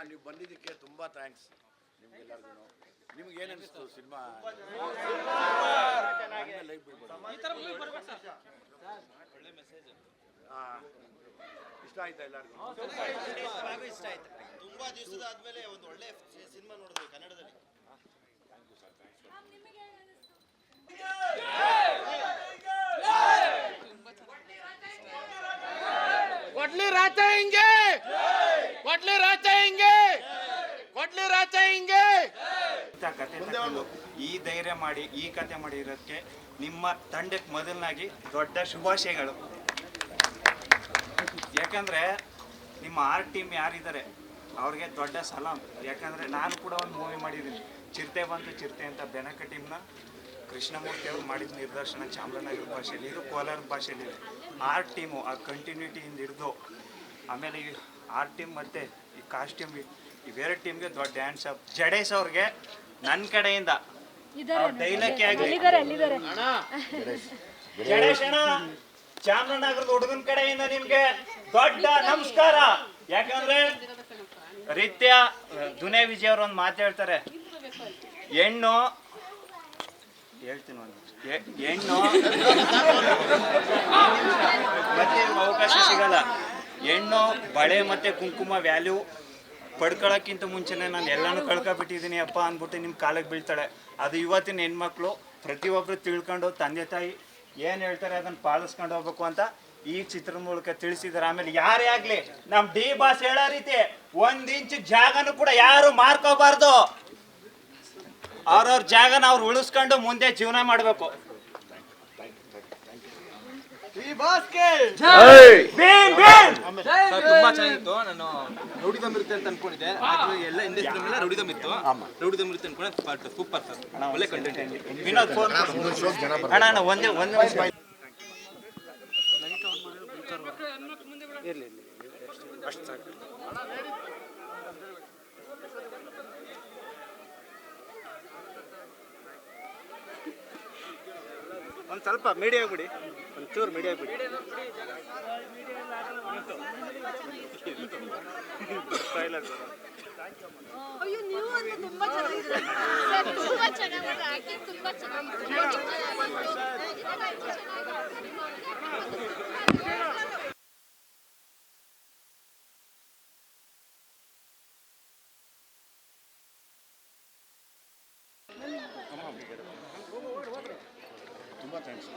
ನೀವು ಬಂದಿದ್ದಕ್ಕೆ ತುಂಬ ಥ್ಯಾಂಕ್ಸ್ ನಿಮ್ಗೆಲ್ಲರಿಗೂ. ನಿಮ್ಗೆ ಏನು ಅನಿಸ್ತು ಸಿನಿಮಾ? ಇಷ್ಟ ಆಯ್ತಾ ಎಲ್ಲರಿಗೂ? ಇಷ್ಟ ಆಯ್ತು. ತುಂಬಾ ದಿವಸದ ಆದ್ಮೇಲೆ ಒಂದು ಒಳ್ಳೆ ಸಿನಿಮಾ ನೋಡಿದ್ವಿ ಕನ್ನಡದಲ್ಲಿ. Thank you sir, thanks. ಕೊಡ್ಲಿ ರಾಜ ಹಿಂಗೆ, ಕೊಡ್ಲಿ ರಾಜ ಹಿಂಗೆ, ಕೊಡ್ಲಿ ರಾಜ ಹಿಂಗೆ. ಕತೆ ಈ ಧೈರ್ಯ ಮಾಡಿ ಈ ಕತೆ ಮಾಡಿರೋದಕ್ಕೆ ನಿಮ್ಮ ತಂಡಕ್ಕೆ ಮೊದಲನಾಗಿ ದೊಡ್ಡ ಶುಭಾಶಯಗಳು. ಯಾಕಂದರೆ ನಿಮ್ಮ ಆರ್ಟ್ ಟೀಮ್ ಯಾರಿದ್ದಾರೆ ಅವ್ರಿಗೆ ದೊಡ್ಡ ಸಲಾಂ. ಯಾಕಂದರೆ ನಾನು ಕೂಡ ಒಂದು ಮೂವಿ ಮಾಡಿದ್ದೀನಿ, ಚಿರತೆ ಬಂತು ಚಿರತೆ ಅಂತ. ಬೆನಕ ಟೀಮ್ನ ಕೃಷ್ಣಮೂರ್ತಿ ಅವರು ಮಾಡಿದ ನಿರ್ದೇಶನ ಚಾಮರಾಜನಗರ ಭಾಷೆಯಲ್ಲಿ, ಇದು ಕೋಲಾರ ಭಾಷೆಯಲ್ಲಿದೆ. ಆರ್ಟ್ ಟೀಮು ಆ ಕಂಟಿನ್ಯೂಟಿಯಿಂದ ಹಿಡಿದು ಆಮೇಲೆ ಈ ಆರ್ಟ್ ಟೀಮ್ ಮತ್ತು ಈ ಕಾಸ್ಟ್ಯೂಮ್ ಇವೆರಡು ಟೀಮ್ಗೆ ದೊಡ್ಡ ಡ್ಯಾನ್ಸ್ ಅಪ್. ಜಡೇಶ್ ಅವ್ರಿಗೆ ನನ್ನ ಕಡೆಯಿಂದ ಡೈಲಾಗ್ ಆಗಲಿ, ಜಡೇಶ್ ಅಣ್ಣ ಚಾಮರಾಜನಗರದ ಹುಡುಗನ ಕಡೆಯಿಂದ ನಿಮ್ಗೆ ದೊಡ್ಡ ನಮಸ್ಕಾರ. ಯಾಕಂದ್ರೆ ರೀತ್ಯ ದುನೇ ವಿಜಯ್ ಅವರು ಒಂದು ಮಾತು ಹೇಳ್ತಾರೆ, ಹೆಣ್ಣು ಹೇಳ್ತೀನಿ ಒಂದು ಹೆಣ್ಣು ಮತ್ತೆ ಅವಕಾಶ ಸಿಗಲ್ಲ. ಹೆಣ್ಣು ಬಳೆ ಮತ್ತೆ ಕುಂಕುಮ ವ್ಯಾಲ್ಯೂ ಪಡ್ಕೊಳ್ಳೋಕ್ಕಿಂತ ಮುಂಚೆನೇ ನಾನು ಎಲ್ಲಾನು ಕಳ್ಕೊಬಿಟ್ಟಿದ್ದೀನಿ ಅಪ್ಪ ಅಂದ್ಬಿಟ್ಟು ನಿಮ್ಮ ಕಾಲಕ್ಕೆ ಬೀಳ್ತಾಳೆ. ಅದು ಇವತ್ತಿನ ಹೆಣ್ಮಕ್ಳು ಪ್ರತಿಯೊಬ್ಬರು ತಿಳ್ಕೊಂಡು ತಂದೆ ತಾಯಿ ಏನು ಹೇಳ್ತಾರೆ ಅದನ್ನು ಪಾಲಿಸ್ಕೊಂಡು ಹೋಗ್ಬೇಕು ಅಂತ ಈ ಚಿತ್ರದ ಮೂಲಕ ತಿಳಿಸಿದ್ದಾರೆ. ಆಮೇಲೆ ಯಾರೇ ಆಗಲಿ ನಮ್ಮ ಡಿ ಬಾಸ್ ಹೇಳೋ ರೀತಿ 1 ಇಂಚು ಜಾಗನೂ ಕೂಡ ಯಾರು ಮಾರ್ಕೋಬಾರ್ದು. ಅವ್ರವ್ರ ಜಾಗನ ಅವ್ರು ಉಳಿಸ್ಕೊಂಡು ಮುಂದೆ ಜೀವನ ಮಾಡಬೇಕು. ತುಂಬಾ ಚೆನ್ನಾಗಿತ್ತು. ನಾನು ರೌಡಿದಮಿರುತ್ತೆ ಅಂತ ಅನ್ಕೊಂಡಿದ್ದೆ, ಆದ್ರೆ ಎಲ್ಲ ಹಿಂದೆ ಎಲ್ಲ ರೌಡಿದಮಿತ್ತು. ರೌಡಿದಮಿರುತ್ತೆ ಅನ್ಕೊಂಡೆ. ಸೂಪರ್ ಸರ್, ಒಳ್ಳೆ ಕಂಟೆಂಟ್. ವಿನೋದ್ ಫೋನ್ ಅಣ್ಣ ಒಂದೇ ಇರ್ಲಿ ಅಷ್ಟು ಸಾಕು. ಒಂದು ಸ್ವಲ್ಪ ಮೀಡಿಯಾ ಬಿಡಿ, ಒಂಚೂರು ಮೀಡಿಯಾ ಬಿಡಿ. ಅಯ್ಯೋ ನೀವು ಅಂತ ತುಂಬಾ ಚೆನ್ನಾಗಿದೆ ಸರ್, ತುಂಬಾ ಚೆನ್ನಾಗಿದೆ ಆಕ್ಟಿಂಗ್, ತುಂಬಾ ಚೆನ್ನಾಗಿದೆ. ತುಂಬ ಥ್ಯಾಂಕ್ಸ್.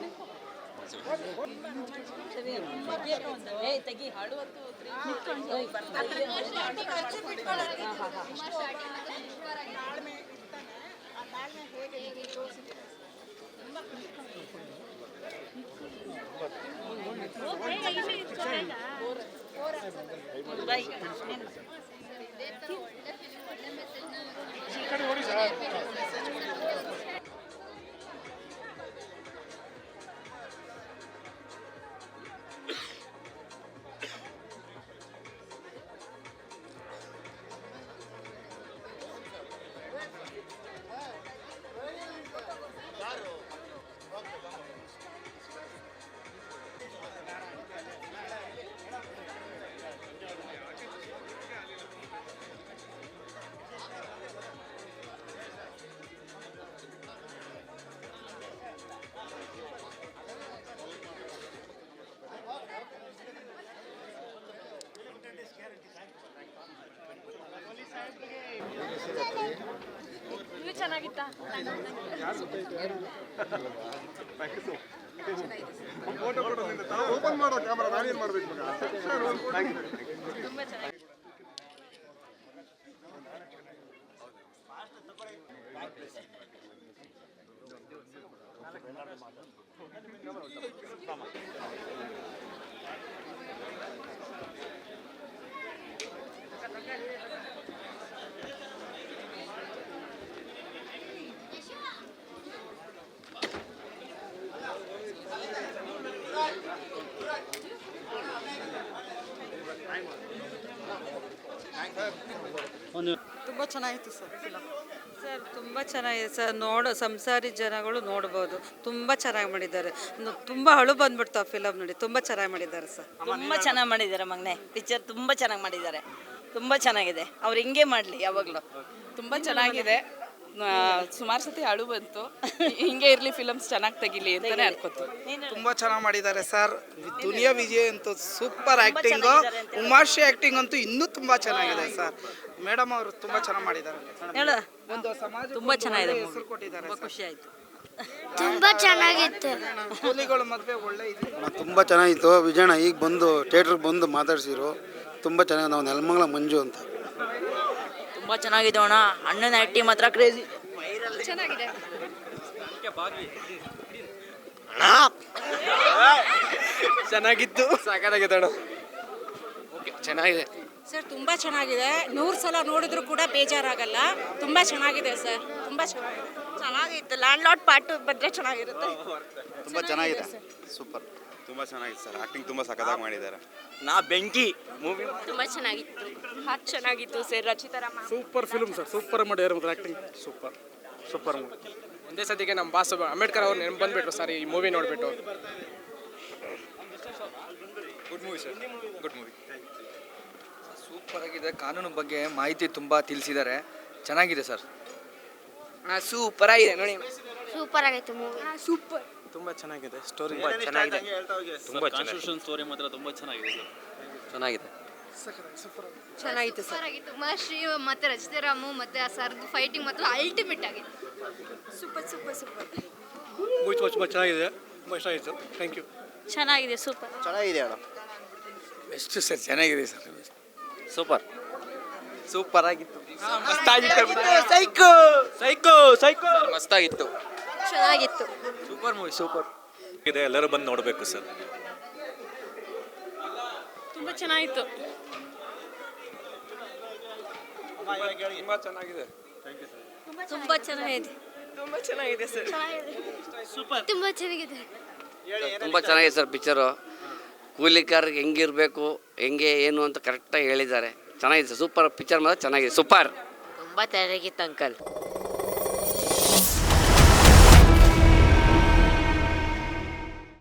ನೀವು ಚೆನ್ನಾಗಿತ್ತಾ? ಓಪನ್ ಮಾಡೋ ಕ್ಯಾಮರಾ ನಾನೇನು ಮಾಡಬೇಕು? ತುಂಬಾ ಚೆನ್ನಾಗಿ. ತುಂಬ ಚೆನ್ನಾಗಿತ್ತು ಸರ್ ಫಿಲಮ್. ಸರ್ ತುಂಬ ಚೆನ್ನಾಗಿದೆ ಸರ್, ಸಂಸಾರಿ ಜನಗಳು ನೋಡ್ಬೋದು. ತುಂಬ ಚೆನ್ನಾಗಿ ಮಾಡಿದ್ದಾರೆ. ತುಂಬ ಅಳು ಬಂದ್ಬಿಡ್ತು ಆ ಫಿಲಮ್ ನೋಡಿ. ತುಂಬ ಚೆನ್ನಾಗಿ ಮಾಡಿದ್ದಾರೆ ಸರ್. ತುಂಬ ಚೆನ್ನಾಗಿ ಮಾಡಿದ್ದಾರೆ ಮಗನೆ. ಪಿಕ್ಚರ್ ತುಂಬ ಚೆನ್ನಾಗಿ ಮಾಡಿದ್ದಾರೆ. ತುಂಬ ಚೆನ್ನಾಗಿದೆ ಅವ್ರು ಹಿಂಗೆ ಮಾಡಲಿ ಯಾವಾಗಲೂ. ತುಂಬ ಚೆನ್ನಾಗಿದೆ. ಸುಮಾರು ಸತಿ ಅಳು ಬಂತು. ಹಿಂಗೆ ಇರಲಿ, ಫಿಲಮ್ಸ್ ಚೆನ್ನಾಗಿ ತೆಗಿಲಿ ಅಂತಾನೆ ಅನ್ಕೋತೀನಿ. ತುಂಬ ಚೆನ್ನಾಗಿ ಮಾಡಿದ್ದಾರೆ ಸರ್. ದುನಿಯಾ ವಿಜಯ್ ಅಂತೂ ಸೂಪರ್ ಆ್ಯಕ್ಟಿಂಗು. ಉಮಾಶ್ರೀ ಆ್ಯಕ್ಟಿಂಗ್ ಅಂತೂ ಇನ್ನೂ ತುಂಬ ಚೆನ್ನಾಗಿದೆ ಸರ್. ಮೇಡಮ್ ಅವರು ತುಂಬ ಚೆನ್ನಾಗಿ ಮಾಡಿದ್ದಾರೆ. ಒಂದು ಸಮಾಜ ತುಂಬ ಚೆನ್ನಾಗಿದೆ, ಹೆಸರು ಕೊಟ್ಟಿದ್ದಾರೆ. ಖುಷಿ ಆಯಿತು. ತುಂಬಾ ಚೆನ್ನಾಗಿತ್ತು. ಕೂಲಿಗಳ ಮದುವೆ ಒಳ್ಳೆ ಇದೆ. ತುಂಬ ಚೆನ್ನಾಗಿತ್ತು. ವಿಜಯಣ್ಣ ಈಗ ಬಂದು ಥಿಯೇಟ್ರಿಗೆ ಬಂದು ಮಾತಾಡ್ಸಿರು. ತುಂಬ ಚೆನ್ನಾಗಿ. ನಾವು ನೆಲಮಂಗಲ ಮಂಜು ಅಂತ. ತುಂಬ ಚೆನ್ನಾಗಿದೆ ಅಣ್ಣ. ಅಣ್ಣನ ಆ್ಯಕ್ಟಿಂಗ್ ಮಾತ್ರ ಕ್ರೇಜಿ. ಚೆನ್ನಾಗಿದೆ. ಚೆನ್ನಾಗಿತ್ತು. ಸಾಕಾಗಿದೆ ಅಣ್ಣ. ಚೆನ್ನಾಗಿದೆ ಸರ್ ತುಂಬ ಚೆನ್ನಾಗಿದೆ. 100 ಸಲ ನೋಡಿದ್ರು ಕೂಡ ಬೇಜಾರಾಗಲ್ಲ. ತುಂಬ ಚೆನ್ನಾಗಿದೆ ಸರ್, ತುಂಬ ಚೆನ್ನಾಗಿತ್ತು. ಲ್ಯಾಂಡ್ ಲಾರ್ಡ್ ಪಾರ್ಟ್ ಬಂದರೆ ಚೆನ್ನಾಗಿರುತ್ತೆ. ತುಂಬ ಚೆನ್ನಾಗಿದೆ, ಸೂಪರ್. ತುಂಬ ಚೆನ್ನಾಗಿದೆ ಸರ್, ಆ್ಯಕ್ಟಿಂಗ್ ತುಂಬ ಸಖತ್ತಾಗಿ ಮಾಡಿದ್ದಾರೆ. ಬೆಂಕಿ ಮೂವಿ ತುಂಬಾ ಚೆನ್ನಾಗಿತ್ತು. ಹಾಡು ಚೆನ್ನಾಗಿತ್ತು sir. ರಚಿತಾರಾಮ super film sir. Super ಮಾಡಿದ್ದಾರೆ ಮತ್ತು ಆ್ಯಕ್ಟಿಂಗ್ ಸೂಪರ್ ಮೂವಿ. ಒಂದೇ ಸತಿಗೆ ನಮ್ಮ ಬಾಸ್ ಅಂಬೇಡ್ಕರ್ ಅವ್ರು ನೆನಪು ಬಂದುಬಿಟ್ರು ಸರ್ ಈ ಮೂವಿ ನೋಡಿಬಿಟ್ಟು. Good movie sir, good movie. Super ಆಗಿದೆ. ಕಾನೂನು ಬಗ್ಗೆ ಮಾಹಿತಿ ತುಂಬ ತಿಳಿಸಿದ್ದಾರೆ. ಚೆನ್ನಾಗಿದೆ ಸರ್. ಸೂಪರ್ ಆಗಿದೆ ನೋಡಿ. ಸೂಪರ್ ಆಗೈತೆ ಮೂವಿ. ಸೂಪರ್. ತುಂಬ ಚೆನ್ನಾಗಿದೆ. ಸ್ಟೋರಿ ಚೆನ್ನಾಗಿದೆ. ತುಂಬ ಕಾನ್ಸ್ಟಿಟ್ಯೂಷನ್ ಸ್ಟೋರಿ ಮಾತ್ರ ತುಂಬ ಚೆನ್ನಾಗಿದೆ ಸರ್. ಚೆನ್ನಾಗಿದೆ. ಚೆನ್ನಾಗಿತ್ತು ಸರ್. ಸೂಪರ್ ಆಗಿತ್ತು. ಉಮಾಶ್ರೀ ಮತ್ತೆ ರಚಿತಾರಾಮು ಮತ್ತೆ ಆ ಸರ್ದು ಫೈಟಿಂಗ್ ಮಾತ್ರ ಅಲ್ಟಿಮೇಟ್ ಆಗಿತ್ತು. Super super super. ಮೂವಿ ತುಂಬ ಚೆನ್ನಾಗಿದೆ. ತುಂಬ ಇಷ್ಟ ಆಯಿತು. Thank you. ಚೆನ್ನಾಗಿದೆ, ಸೂಪರ್. ಚೆನ್ನಾಗಿದೆ ಅಣ್ಣ. Best sir. ಚೆನ್ನಾಗಿದೆ ಸರ್. ಸೂಪರ್ ಸೂಪರ್ ಆಗಿತ್ತು. ಮಸ್ತಾಗಿತ್ತು. ಚೆನ್ನಾಗಿತ್ತು. Super movie. ಸೂಪರ್ ಇದೆ, ಎಲ್ಲರೂ ಬಂದು ನೋಡಬೇಕು ಸರ್. ತುಂಬ ಚೆನ್ನಾಗಿತ್ತು. ತುಂಬ ಚೆನ್ನಾಗಿದೆ. ತುಂಬಾ ಚೆನ್ನಾಗಿದೆ. ತುಂಬ ಚೆನ್ನಾಗಿದೆ ಸರ್. ತುಂಬಾ ಚೆನ್ನಾಗಿದೆ. ತುಂಬ ಚೆನ್ನಾಗಿದೆ ಸರ್ ಪಿಕ್ಚರು. ಕೂಲಿಕಾರರಿಗೆ ಹೆಂಗಿರಬೇಕು, ಹೆಂಗೆ ಏನು ಅಂತ ಕರೆಕ್ಟಾಗಿ ಹೇಳಿದ್ದಾರೆ. ಚೆನ್ನಾಗಿದೆ. ಸೂಪರ್ ಪಿಕ್ಚರ್ ಮಾತ್ರ ಚೆನ್ನಾಗಿದೆ. ಸೂಪರ್. ತುಂಬಾ ಚೆನ್ನಾಗಿತ್ತು ಅಂಕಲ್.